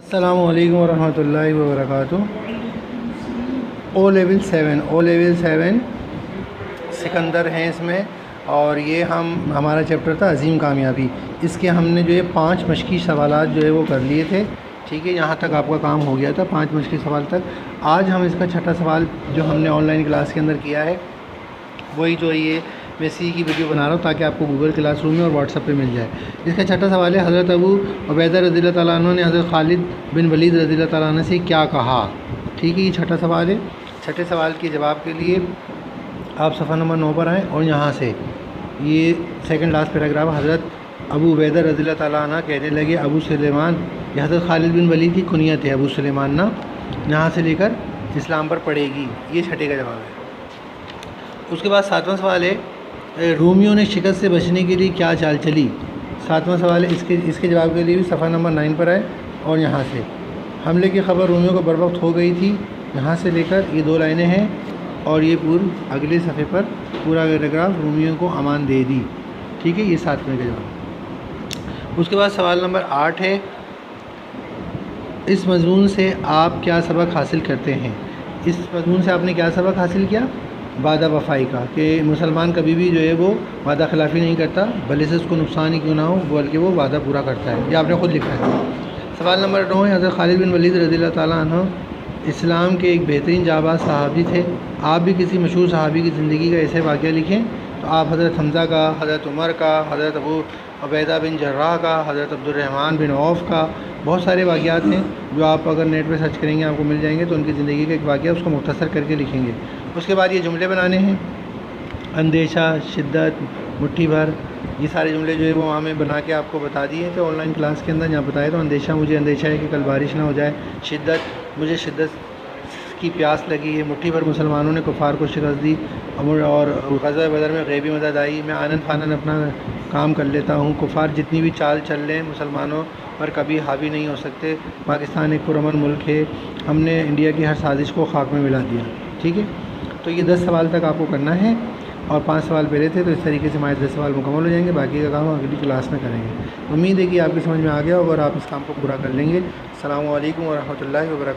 السلام علیکم ورحمۃ اللہ وبرکاتہ۔ او لیول 7 سکندر ہیں اس میں، اور یہ ہمارا چیپٹر تھا عظیم کامیابی۔ اس کے ہم نے جو ہے 5 مشقی سوالات جو ہے وہ کر لیے تھے، ٹھیک ہے، یہاں تک آپ کا کام ہو گیا تھا 5 مشقی سوال تک۔ آج ہم اس کا چھٹا سوال جو ہم نے آن لائن کلاس کے اندر کیا ہے وہی جو یہ میں سی کی ویڈیو بنا رہا ہوں تاکہ آپ کو گوگل کلاس روم میں اور واٹس ایپ پہ مل جائے۔ اس کا چھٹا سوال ہے، حضرت ابو عبیدہ رضی اللہ تعالیٰ عنہ نے حضرت خالد بن ولید رضی اللہ تعالیٰ عنہ سے کیا کہا؟ ٹھیک ہے، یہ چھٹا سوال ہے۔ چھٹے سوال کے جواب کے لیے آپ صفحہ نمبر 9 پر آئیں، اور یہاں سے یہ سیکنڈ لاسٹ پیراگراف، حضرت ابو عبیدہ رضی اللہ تعالیٰ عنہ کہنے لگے ابو سلیمان، یہ حضرت خالد بن ولید کی کنیت ہے ابو سلیمان نا، یہاں سے لے کر اسلام پر پڑے گی، یہ چھٹے کا جواب ہے۔ اس کے بعد 7واں سوال ہے، رومیوں نے شکست سے بچنے کے لیے کیا چال چلی؟ 7واں سوال ہے، اس کے جواب کے لیے بھی صفحہ نمبر 9 پر آئے، اور یہاں سے حملے کی خبر رومیوں کو بروقت ہو گئی تھی، یہاں سے لے کر یہ 2 لائنیں ہیں، اور یہ اگلے صفحے پر پورا پیراگراف رومیوں کو امان دے دی، ٹھیک ہے، یہ 7ویں کا جواب۔ اس کے بعد سوال نمبر 8 ہے، اس مضمون سے آپ کیا سبق حاصل کرتے ہیں؟ اس مضمون سے آپ نے کیا سبق حاصل کیا؟ وعدہ وفائی کا، کہ مسلمان کبھی بھی جو ہے وہ وعدہ خلافی نہیں کرتا، بھلے سے اس کو نقصان ہی کیوں نہ ہو، بلکہ وہ وعدہ پورا کرتا ہے، یہ آپ نے خود لکھا ہے۔ سوال نمبر 9 ہے، حضرت خالد بن ولید رضی اللہ تعالیٰ عنہ اسلام کے ایک بہترین جانباز صحابی تھے، آپ بھی کسی مشہور صحابی کی زندگی کا ایسے واقعہ لکھیں۔ تو آپ حضرت حمزہ کا، حضرت عمر کا، حضرت ابو عبیدہ بن جراح کا، حضرت عبد الرحمن بن عوف کا، بہت سارے واقعات ہیں جو آپ اگر نیٹ پہ سرچ کریں گے آپ کو مل جائیں گے، تو ان کی زندگی کا ایک واقعہ اس کو مختصر کر کے لکھیں گے۔ اس کے بعد یہ جملے بنانے ہیں، اندیشہ، شدت، مٹھی بھر، یہ سارے جملے جو ہے وہ وہاں میں بنا کے آپ کو بتا دیے تھے آن لائن کلاس کے اندر، جہاں بتایا تو اندیشہ، مجھے اندیشہ ہے کہ کل بارش نہ ہو جائے، شدت، مجھے شدت کی پیاس لگی ہے، مٹھی بھر مسلمانوں نے کفار کو شکست دی، اور غزوہ بدر میں غیبی مدد آئی، میں آنن فانن اپنا کام کر لیتا ہوں، کفار جتنی بھی چال چل لیں مسلمانوں پر کبھی حاوی نہیں ہو سکتے، پاکستان ایک پرامن ملک ہے، ہم نے انڈیا کی ہر سازش کو خاک میں ملا دیا، ٹھیک ہے۔ تو یہ 10 سوال تک آپ کو کرنا ہے، اور 5 سوال پہلے تھے، تو اس طریقے سے ہمارے 10 سوال مکمل ہو جائیں گے، باقی کا کام اگلی کلاس میں کریں گے۔ امید ہے کہ آپ کی سمجھ میں آ گیا، اور آپ اس کام کو پورا کر لیں گے۔ السلام علیکم ورحمۃ اللہ وبرکاتہ۔